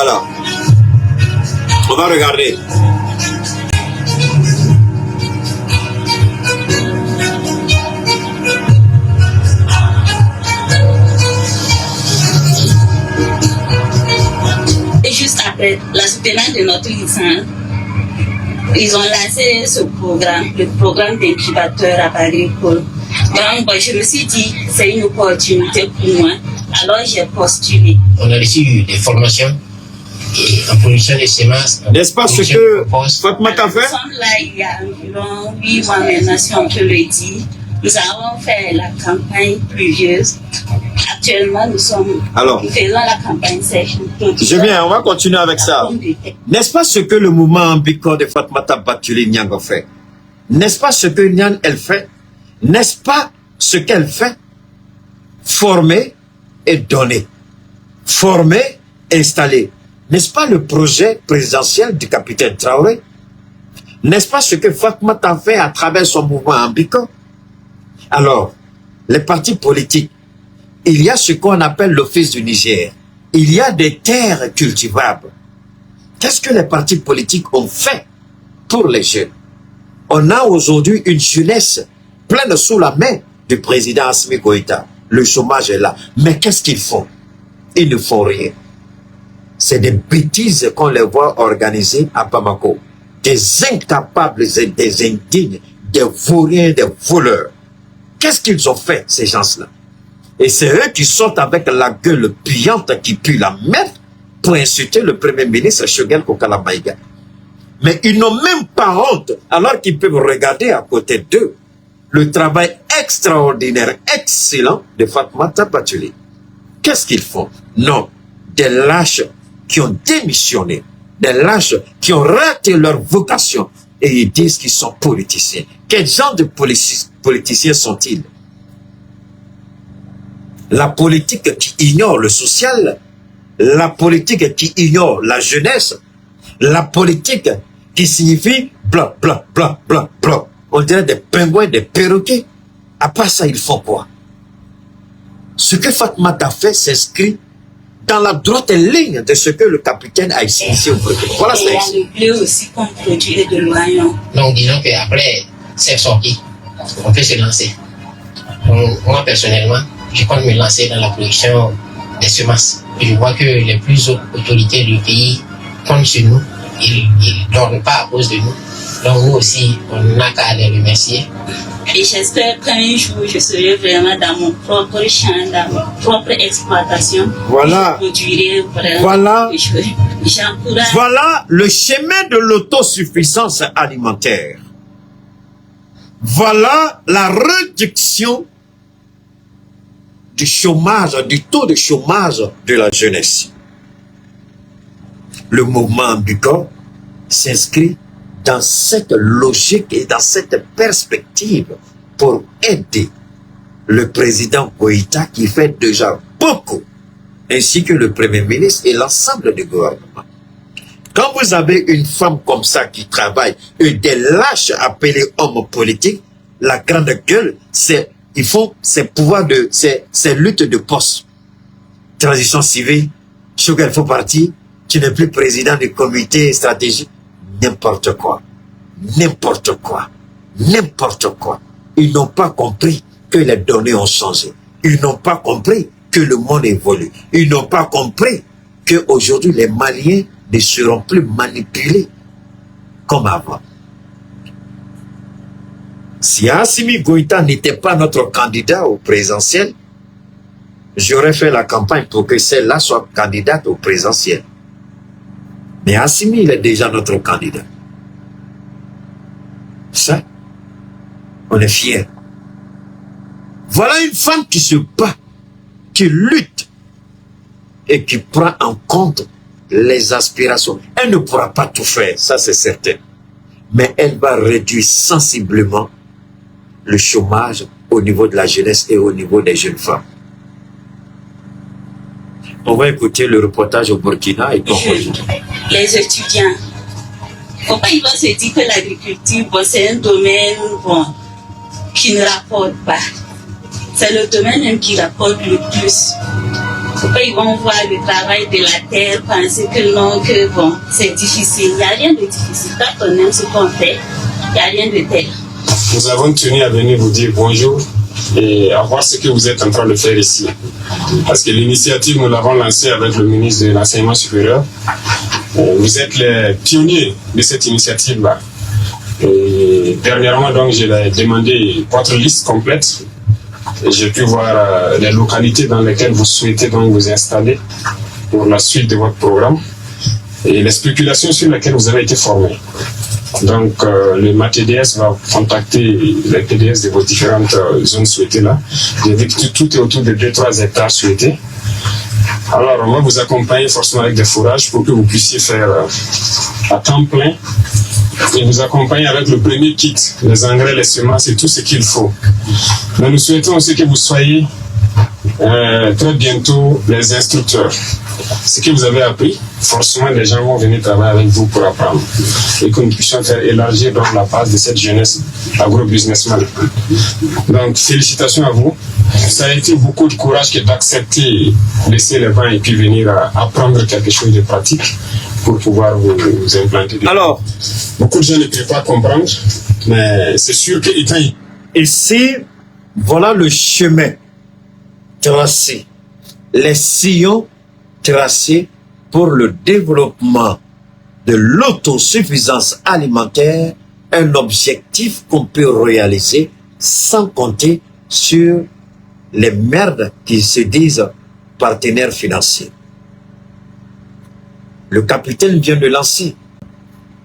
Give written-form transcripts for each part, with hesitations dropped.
Voilà. On va regarder. Et juste après la soutenance de notre licence, ils ont lancé ce programme, le programme d'incubateur à agricole. Donc, je me suis dit, c'est une opportunité pour moi. Alors, j'ai postulé. On a reçu des formations en production de semences. N'est-ce pas ce que Fatmata fait? Nous sommes là il y a environ 8 mois maintenant, si on peut le dire. Nous avons fait la campagne pluvieuse. Actuellement, nous faisons la campagne sèche. Je viens, on va continuer avec ça. N'est-ce pas ce que le mouvement Ambiko de Fatmata Batuli Nyang a fait? N'est-ce pas ce que Nyang elle fait? N'est-ce pas ce qu'elle fait? Former et donner. Former, installer. N'est-ce pas le projet présidentiel du capitaine Traoré? N'est-ce pas ce que Fatmata fait à travers son mouvement Ambiko? Alors, les partis politiques, il y a ce qu'on appelle l'Office du Niger. Il y a des terres cultivables. Qu'est-ce que les partis politiques ont fait pour les jeunes? On a aujourd'hui une jeunesse pleine sous la main du président Assimi Goïta. Le chômage est là. Mais qu'est-ce qu'ils font? Ils ne font rien. C'est des bêtises qu'on les voit organiser à Bamako. Des incapables et des indignes, des vauriens, des voleurs. Qu'est-ce qu'ils ont fait, ces gens-là? Et c'est eux qui sortent avec la gueule puante qui pue la merde pour insulter le premier ministre Choguel Kokala Maïga. Mais ils n'ont même pas honte, alors qu'ils peuvent regarder à côté d'eux le travail extraordinaire, excellent de Fatmata Batuli. Qu'est-ce qu'ils font? Non, des lâches qui ont démissionné, des lâches qui ont raté leur vocation et ils disent qu'ils sont politiciens. Quel genre de politiciens sont-ils? La politique qui ignore le social, la politique qui ignore la jeunesse, la politique qui signifie blanc, blanc, blanc, blanc, blanc. On dirait des pingouins, des perroquets. À part ça, ils font quoi? Ce que Fatmata fait s'inscrit dans la droite ligne de ce que le capitaine a initié au Burkina. Voilà ça. Il y a le blé aussi qu'on produit de l'oignon. Donc, disons qu'après cette sortie, on peut se lancer. Donc, moi, personnellement, je compte me lancer dans la production des semences. Je vois que les plus hautes autorités du pays comptent sur nous. Ils ne dorment pas à cause de nous. Donc, nous aussi, on n'a qu'à les remercier. Et j'espère qu'un jour, je serai vraiment dans mon propre champ, dans ma propre exploitation. Voilà. Je produirai vraiment. Voilà. J'encourage. Voilà le chemin de l'autosuffisance alimentaire. Voilà la réduction du chômage, du taux de chômage de la jeunesse. Le mouvement Ambiko s'inscrit dans cette logique et dans cette perspective pour aider le président Goïta qui fait déjà beaucoup, ainsi que le premier ministre et l'ensemble du gouvernement. Quand vous avez une femme comme ça qui travaille et des lâches appelés hommes politiques, la grande gueule, c'est ils font ces pouvoirs de ces luttes de poste. Transition civile, Choguel faut partir, tu n'es plus président du comité stratégique, n'importe quoi. N'importe quoi. N'importe quoi. Ils n'ont pas compris que les données ont changé. Ils n'ont pas compris que le monde évolue. Ils n'ont pas compris qu'aujourd'hui les Maliens ne seront plus manipulés comme avant. Si Assimi Goïta n'était pas notre candidat au présidentiel, j'aurais fait la campagne pour que celle-là soit candidate au présidentiel. Mais Assimi, il est déjà notre candidat. Ça, on est fiers. Voilà une femme qui se bat, qui lutte et qui prend en compte les aspirations. Elle ne pourra pas tout faire, ça c'est certain. Mais elle va réduire sensiblement le chômage au niveau de la jeunesse et au niveau des jeunes femmes. On va écouter le reportage au Burkina et les étudiants. Pourquoi ils vont se dire que l'agriculture, bon, c'est un domaine bon, qui ne rapporte pas. C'est le domaine même qui rapporte le plus. Pourquoi ils vont voir le travail de la terre, penser que non, que bon, c'est difficile. Il n'y a rien de difficile. Quand on aime ce qu'on fait, il n'y a rien de tel. Nous avons tenu à venir vous dire bonjour et à voir ce que vous êtes en train de faire ici. Parce que l'initiative, nous l'avons lancée avec le ministre de l'Enseignement supérieur. Vous êtes les pionniers de cette initiative-là. Et dernièrement, donc, j'ai demandé votre liste complète. J'ai pu voir les localités dans lesquelles vous souhaitez donc vous installer pour la suite de votre programme et les spéculations sur lesquelles vous avez été formé. Donc, le MATDS va contacter les PDS de vos différentes zones souhaitées là. J'ai vu que tout est autour de 2-3 hectares souhaités. Alors, on va vous accompagner forcément avec des fourrages pour que vous puissiez faire à temps plein et vous accompagner avec le premier kit, les engrais, les semences et tout ce qu'il faut. Mais nous souhaitons aussi que vous soyez très bientôt les instructeurs. Ce que vous avez appris, forcément les gens vont venir travailler avec vous pour apprendre et que nous puissions faire élargir donc la base de cette jeunesse agro-businessman. Donc félicitations à vous. Ça a été beaucoup de courage que d'accepter, laisser les bancs et puis venir apprendre quelque chose de pratique pour pouvoir vous implanter. Alors, beaucoup de gens ne peuvent pas comprendre, mais c'est sûr que ici, voilà le chemin tracé, les sillons tracés pour le développement de l'autosuffisance alimentaire, un objectif qu'on peut réaliser sans compter sur les merdes qui se disent partenaires financiers. Le capitaine vient de lancer.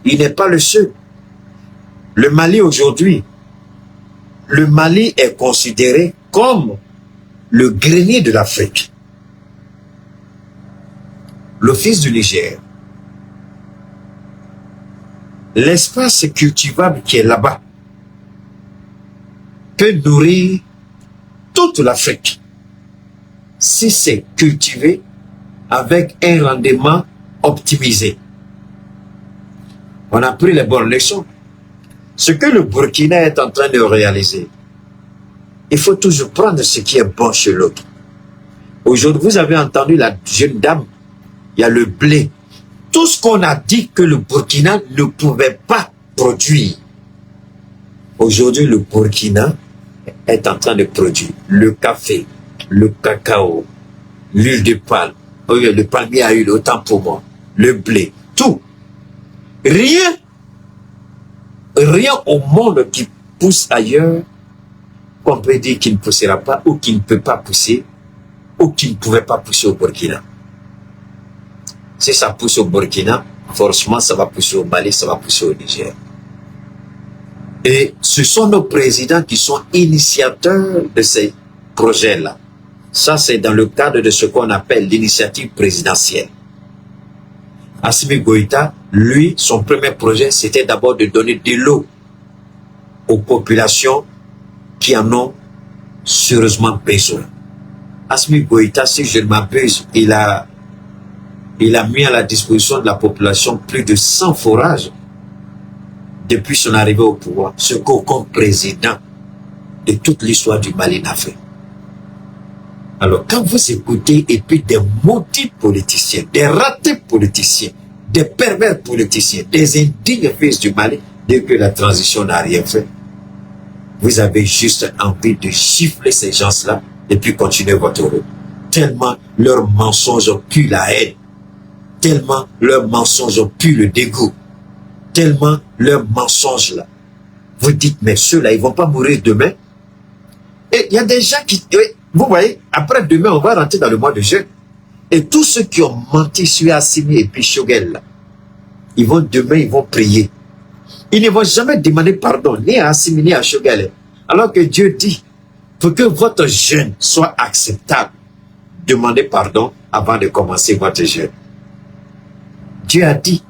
Il n'est pas le seul. Le Mali aujourd'hui, le Mali est considéré comme le grenier de l'Afrique. L'Office du Niger, l'espace cultivable qui est là-bas peut nourrir toute l'Afrique si c'est cultivé avec un rendement optimisé. On a pris les bonnes leçons. Ce que le Burkina est en train de réaliser, il faut toujours prendre ce qui est bon chez l'autre. Aujourd'hui, vous avez entendu la jeune dame, il y a le blé. Tout ce qu'on a dit que le Burkina ne pouvait pas produire. Aujourd'hui, le Burkina est en train de produire le café, le cacao, l'huile de palme, le palmier à huile, autant pour moi, le blé, tout. Rien au monde qui pousse ailleurs qu'on peut dire qu'il ne poussera pas ou qui ne peut pas pousser ou qui ne pouvait pas pousser au Burkina. Si ça pousse au Burkina, forcément ça va pousser au Mali, ça va pousser au Niger. Et ce sont nos présidents qui sont initiateurs de ces projets-là. Ça, c'est dans le cadre de ce qu'on appelle l'initiative présidentielle. Assimi Goïta, lui, son premier projet, c'était d'abord de donner de l'eau aux populations qui en ont sérieusement besoin. Assimi Goïta, si je ne m'abuse, il a mis à la disposition de la population plus de 100 forages depuis son arrivée au pouvoir, ce qu'aucun président de toute l'histoire du Mali n'a fait. Alors, quand vous écoutez, et puis des maudits politiciens, des ratés politiciens, des pervers politiciens, des indignes fils du Mali, dès que la transition n'a rien fait, vous avez juste envie de gifler ces gens-là et puis continuer votre route. Tellement leurs mensonges puent la haine, tellement leurs mensonges puent le dégoût, tellement leurs mensonges là. Vous dites, mais ceux-là, ils vont pas mourir demain. Et il y a des gens qui... Vous voyez, après demain, on va rentrer dans le mois de jeûne. Et tous ceux qui ont menti sur Assimi et puis Choguel, là, demain, ils vont prier. Ils ne vont jamais demander pardon, ni à Assimi, ni à Choguel. Alors que Dieu dit, pour que votre jeûne soit acceptable, demandez pardon avant de commencer votre jeûne. Dieu a dit,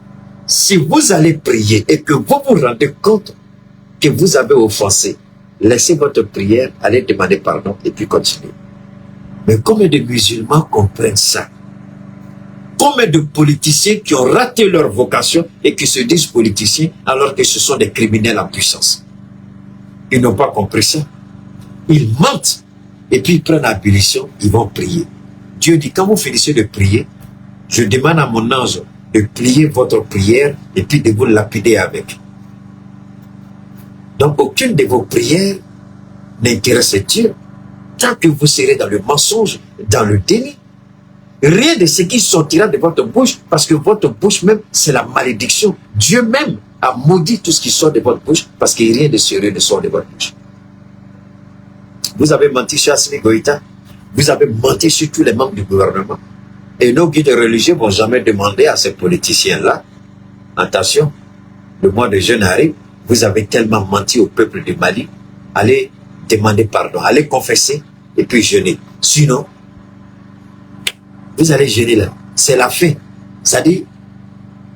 si vous allez prier et que vous vous rendez compte que vous avez offensé, laissez votre prière, allez demander pardon et puis continuez. Mais combien de musulmans comprennent ça? Combien de politiciens qui ont raté leur vocation et qui se disent politiciens alors que ce sont des criminels en puissance? Ils n'ont pas compris ça. Ils mentent et puis ils prennent l'abolition, ils vont prier. Dieu dit, quand vous finissez de prier, je demande à mon ange de plier votre prière et puis de vous lapider avec. Donc, aucune de vos prières n'intéresse Dieu tant que vous serez dans le mensonge, dans le déni. Rien de ce qui sortira de votre bouche, parce que votre bouche même, c'est la malédiction. Dieu même a maudit tout ce qui sort de votre bouche, parce que rien de sérieux ne sort de votre bouche. Vous avez menti sur Assimi Goïta, vous avez menti sur tous les membres du gouvernement. Et nos guides religieux vont jamais demander à ces politiciens-là, attention, le mois de jeûne arrive, vous avez tellement menti au peuple du Mali, allez demander pardon, allez confesser et puis jeûner. Sinon, vous allez jeûner là. C'est la fin. Ça dit,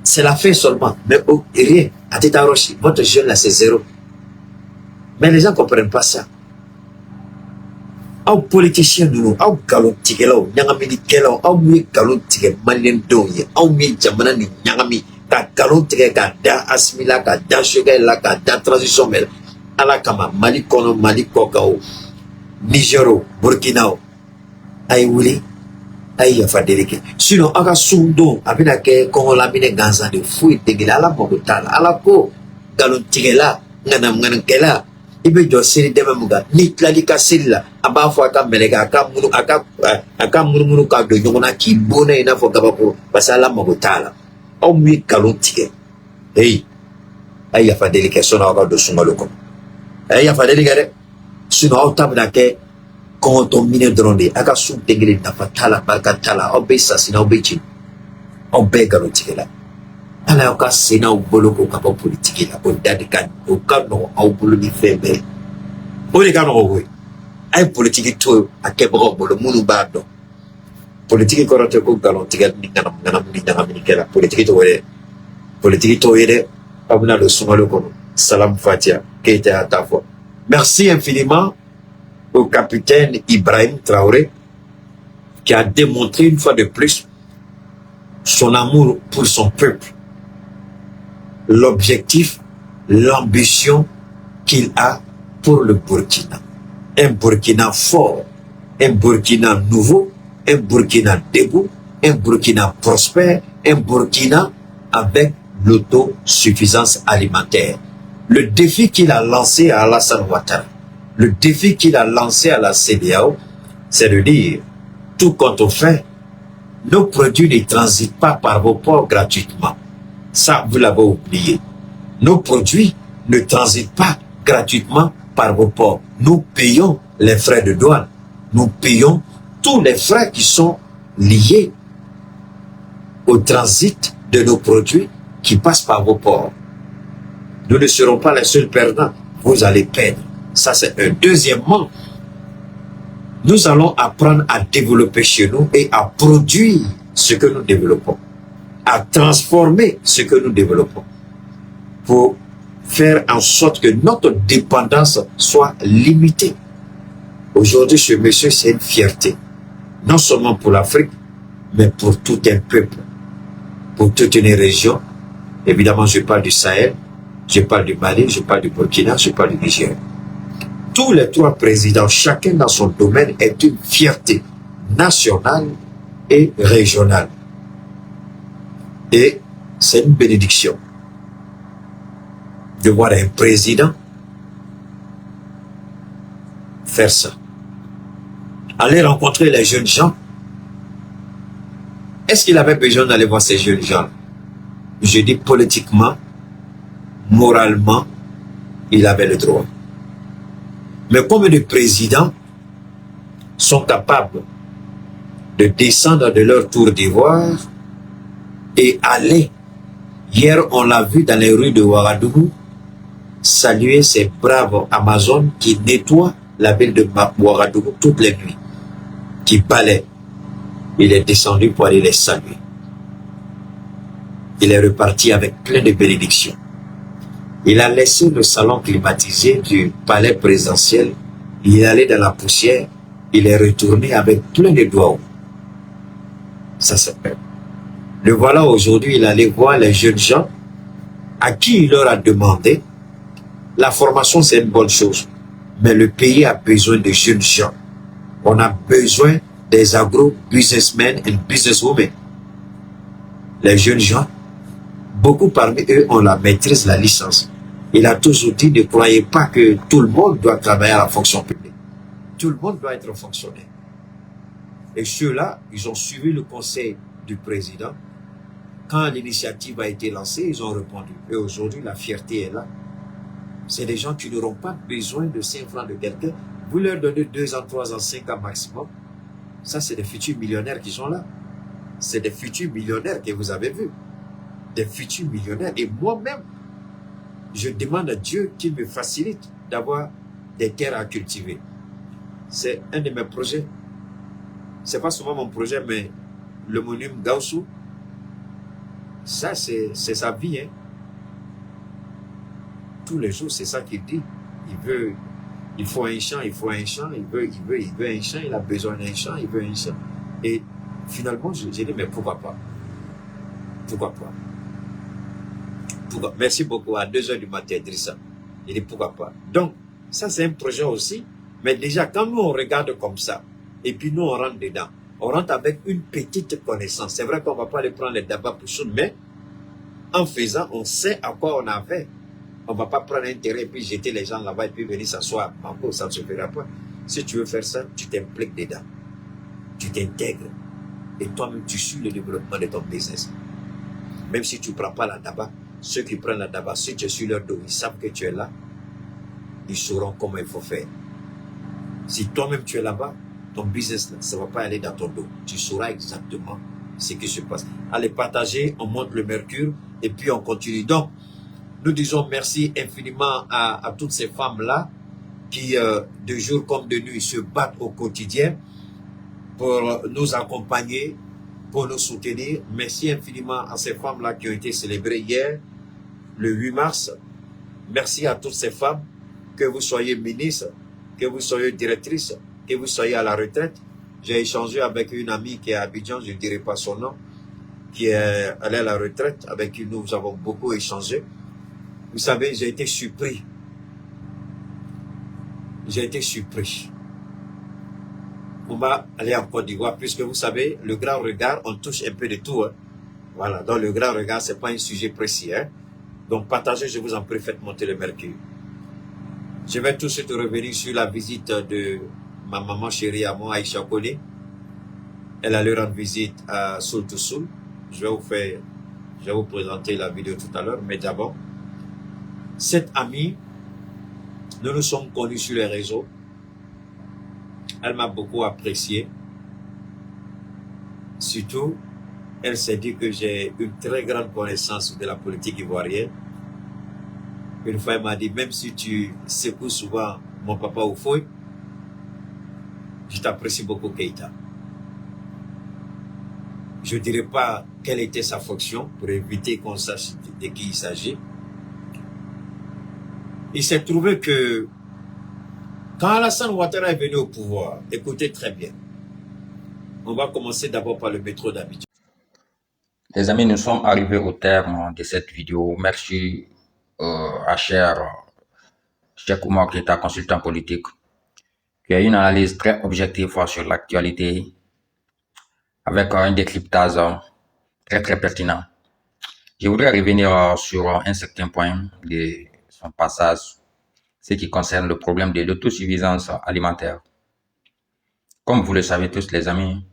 c'est la fin seulement. Mais oh, rien. À Teta Rochi, votre jeûne là, c'est zéro. Mais les gens ne comprennent pas ça. Aux politiciens, nous, aux galons tigelo, nyangami kelo, aux mi galons tigé, malien doye, aux mi jamana ni nyangami, ka galons tigé, ka da asmila, ka da sugar la, ka da transition mel, ala kama, Mali kono, Mali kokao, Nigero, Burkinao, ay wuli. Aïe, Fadelike. Sinon, aka sundo, abina ke kongo lamine ganza de fouille tegela ala mogotala, ala ko galon tigela, nganam kela, ibe jo siri deme muga, nitlali ka sila, aba fo aka melega, aka munu ka do nyongona ki bona ina fo gabako, basala mogotala. Au mi galon tige. Hey, aïe, Fadelike, sona aka do sungaloko. Aïe, Fadelike de, sinon, au tabna ke, quand on mine drone, aka sou degele na fatala bakatala obe sasina obe chi obe garotique là ala oka sena o boloko ka politique là ko dadika o ka no au bolo ni fembe o le ka no we ay politique to akebro bolo munu bado politique ko rote ko garotique ni ngana ni kala politique to wele abuna le sumalo ko salam fatia kete atafo. Merci infiniment au capitaine Ibrahim Traoré, qui a démontré une fois de plus son amour pour son peuple, l'objectif, l'ambition qu'il a pour le Burkina. Un Burkina fort, un Burkina nouveau, un Burkina debout, un Burkina prospère, un Burkina avec l'autosuffisance alimentaire. Le défi qu'il a lancé à Alassane Ouattara, le défi qu'il a lancé à la CEDEAO, c'est de dire, tout compte au fait, nos produits ne transitent pas par vos ports gratuitement. Ça, vous l'avez oublié. Nos produits ne transitent pas gratuitement par vos ports. Nous payons les frais de douane. Nous payons tous les frais qui sont liés au transit de nos produits qui passent par vos ports. Nous ne serons pas les seuls perdants. Vous allez perdre. Ça, c'est un. Deuxièmement, nous allons apprendre à développer chez nous et à produire ce que nous développons, à transformer ce que nous développons pour faire en sorte que notre dépendance soit limitée. Aujourd'hui, ce monsieur, c'est une fierté, non seulement pour l'Afrique, mais pour tout un peuple, pour toute une région. Évidemment, je parle du Sahel, je parle du Mali, je parle du Burkina, je parle du Niger. Tous les trois présidents, chacun dans son domaine, est une fierté nationale et régionale. Et c'est une bénédiction de voir un président faire ça. Aller rencontrer les jeunes gens. Est-ce qu'il avait besoin d'aller voir ces jeunes gens? Je dis politiquement, moralement, il avait le droit. Mais combien de présidents sont capables de descendre de leur tour d'ivoire et aller, hier on l'a vu dans les rues de Ouagadougou, saluer ces braves Amazones qui nettoient la ville de Ouagadougou toutes les nuits, qui balaient. Il est descendu pour aller les saluer. Il est reparti avec plein de bénédictions. Il a laissé le salon climatisé du palais présidentiel. Il est allé dans la poussière. Il est retourné avec plein de doigts. Ça c'est fait. Le voilà aujourd'hui, il allait voir les jeunes gens à qui il leur a demandé. La formation, c'est une bonne chose. Mais le pays a besoin de jeunes gens. On a besoin des agro-businessmen et businesswomen. Les jeunes gens, beaucoup parmi eux ont la maîtrise, la licence. Il a toujours dit, ne croyez pas que tout le monde doit travailler à la fonction publique. Tout le monde doit être fonctionnaire. Et ceux-là, ils ont suivi le conseil du président. Quand l'initiative a été lancée, ils ont répondu. Et aujourd'hui, la fierté est là. C'est des gens qui n'auront pas besoin de 5 francs de quelqu'un. Vous leur donnez 2 ans, 3 ans, 5 ans maximum. Ça, c'est des futurs millionnaires qui sont là. C'est des futurs millionnaires que vous avez vus. Des futurs millionnaires. Et moi-même, je demande à Dieu qu'il me facilite d'avoir des terres à cultiver. C'est un de mes projets. C'est pas seulement mon projet, mais le monument Gaussou, ça, c'est sa vie. Hein. Tous les jours, c'est ça qu'il dit. Il faut un champ, il faut un champ, il veut un champ, il a besoin d'un champ, il veut un champ. Et finalement, j'ai dit, mais pourquoi pas? Pourquoi pas? Merci beaucoup, à 2 heures du matin, Idrissa. Il dit, pourquoi pas? Donc, ça, c'est un projet aussi. Mais déjà, quand nous, on regarde comme ça, et puis nous, on rentre dedans, on rentre avec une petite connaissance. C'est vrai qu'on ne va pas aller prendre les débats pour choses, mais en faisant, on sait à quoi on avait. On ne va pas prendre un terrain et puis jeter les gens là-bas et puis venir s'asseoir. Encore, ça ne se fera pas. Si tu veux faire ça, tu t'impliques dedans. Tu t'intègres. Et toi-même, tu suis le développement de ton business. Même si tu ne prends pas la tabac, ceux qui prennent la tabac, si tu es sur leur dos, ils savent que tu es là. Ils sauront comment il faut faire. Si toi-même tu es là-bas, ton business, ça ne va pas aller dans ton dos. Tu sauras exactement ce qui se passe. Allez partager, on monte le mercure et puis on continue. Donc, nous disons merci infiniment à toutes ces femmes-là qui, de jour comme de nuit, se battent au quotidien pour nous accompagner, pour nous soutenir. Merci infiniment à ces femmes-là qui ont été célébrées hier, le 8 mars. Merci à toutes ces femmes, que vous soyez ministre, que vous soyez directrice, que vous soyez à la retraite. J'ai échangé avec une amie qui est à Abidjan, je ne dirai pas son nom, qui est allée à la retraite, avec qui nous avons beaucoup échangé. Vous savez, j'ai été surpris. J'ai été surpris. On va aller en Côte d'Ivoire, puisque vous savez, le grand regard, on touche un peu de tout. Hein. Voilà, donc le grand regard, ce n'est pas un sujet précis. Hein. Donc partagez, je vous en prie, faites monter le mercure. Je vais tout de suite revenir sur la visite de ma maman chérie à moi, Aïcha Koli. Elle allait rendre visite à Soul to Soul. Je vais vous présenter la vidéo tout à l'heure, mais d'abord, cette amie, nous nous sommes connus sur les réseaux. Elle m'a beaucoup apprécié. Surtout, elle s'est dit que j'ai une très grande connaissance de la politique ivoirienne. Une fois, elle m'a dit, même si tu secoues souvent mon papa au fouet, je t'apprécie beaucoup, Keïta. Je ne dirai pas quelle était sa fonction pour éviter qu'on sache de qui il s'agit. Il s'est trouvé que quand Alassane Ouattara est venu au pouvoir, écoutez très bien, on va commencer d'abord par le métro d'Abidjan. Les amis, nous sommes arrivés au terme de cette vidéo. Merci à cher Oumar Keïta, consultant politique, qui a une analyse très objective sur l'actualité avec un décryptage très pertinent. Je voudrais revenir sur un certain point de son passage, ce qui concerne le problème de l'autosuffisance alimentaire. Comme vous le savez tous les amis,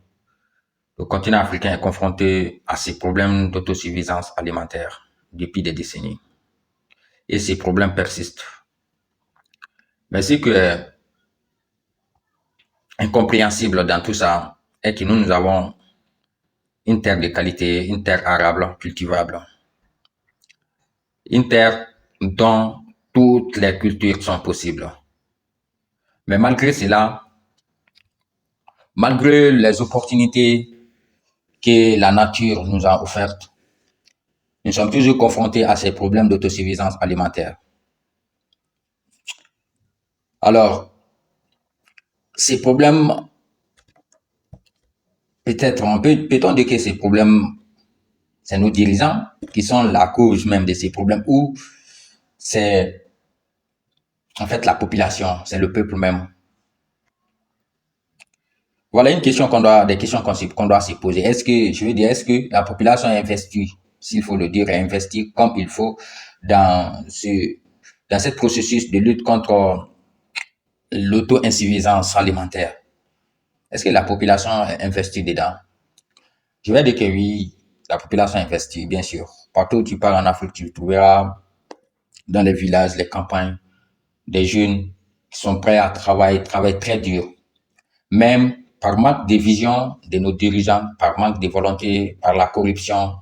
le continent africain est confronté à ces problèmes d'autosuffisance alimentaire depuis des décennies. Et ces problèmes persistent. Mais ce qui est incompréhensible dans tout ça est que nous avons une terre de qualité, une terre arable, cultivable. Une terre dont toutes les cultures sont possibles. Mais malgré cela, malgré les opportunités que la nature nous a offertes, nous sommes toujours confrontés à ces problèmes d'autosuffisance alimentaire. Alors, ces problèmes, peut-on dire que ces problèmes, c'est nos dirigeants qui sont la cause même de ces problèmes, ou c'est en fait la population, c'est le peuple même. Voilà une question des questions qu'on doit se poser. Est-ce que la population investit, s'il faut le dire, investit comme il faut dans ce processus de lutte contre l'auto-insuffisance alimentaire? Est-ce que la population investit dedans? Je vais dire que oui, la population investit, bien sûr. Partout où tu pars en Afrique, tu trouveras dans les villages, les campagnes, des jeunes qui sont prêts à travailler très dur. Même par manque de vision de nos dirigeants, par manque de volonté, par la corruption,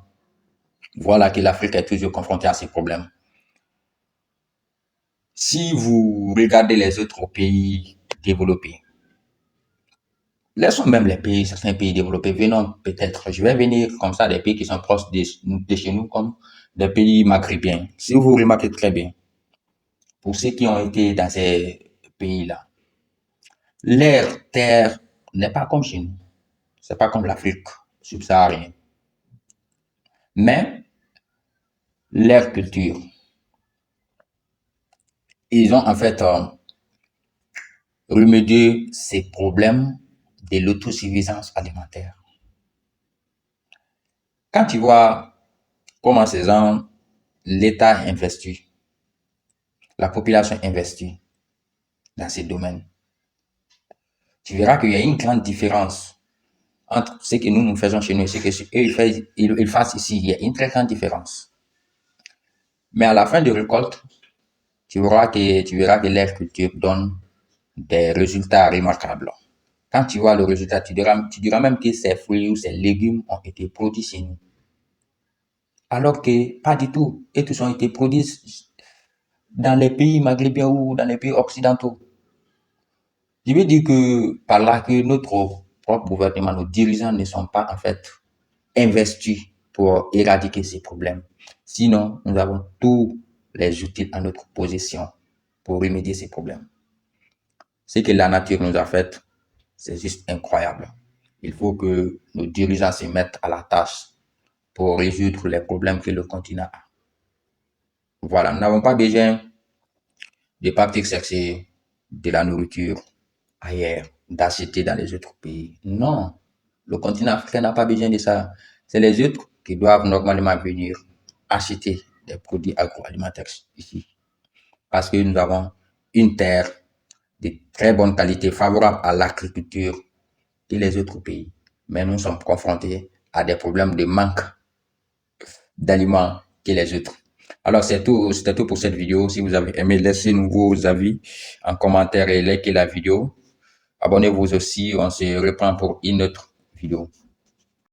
voilà que l'Afrique est toujours confrontée à ces problèmes. Si vous regardez les autres pays développés, laissons même certains pays développés, venons peut-être, je vais venir comme ça des pays qui sont proches de chez nous, comme des pays maghrébins. Si vous remarquez très bien, pour ceux qui ont été dans ces pays-là, leur terre n'est pas comme chez nous. C'est pas comme l'Afrique subsaharienne. Mais leur culture, ils ont en fait remédié ces problèmes de l'autosuffisance alimentaire. Quand tu vois comment ces gens, l'État investit, la population investit dans ces domaines, tu verras qu'il y a une grande différence entre ce que nous faisons chez nous et ce qu'eux ils fassent ici. Il y a une très grande différence. Mais à la fin de récolte, tu verras que leur culture donne des résultats remarquables. Quand tu vois le résultat, tu diras même que ces fruits ou ces légumes ont été produits chez nous. Alors que pas du tout. Et tous ont été produits dans les pays maghrébins ou dans les pays occidentaux. Je veux dire que par là que notre propre gouvernement, nos dirigeants ne sont pas en fait investis pour éradiquer ces problèmes. Sinon, nous avons tous les outils à notre possession pour remédier ces problèmes. Ce que la nature nous a fait, c'est juste incroyable. Il faut que nos dirigeants se mettent à la tâche pour résoudre les problèmes que le continent a. Voilà, nous n'avons pas besoin de partir chercher de la nourriture ailleurs, d'acheter dans les autres pays. Non, le continent africain n'a pas besoin de ça. C'est les autres qui doivent normalement venir acheter des produits agroalimentaires ici. Parce que nous avons une terre de très bonne qualité, favorable à l'agriculture que les autres pays. Mais nous sommes confrontés à des problèmes de manque d'aliments que les autres. Alors c'était tout pour cette vidéo. Si vous avez aimé, laissez-nous vos avis en commentaire et likez la vidéo. Abonnez-vous aussi, on se reprend pour une autre vidéo.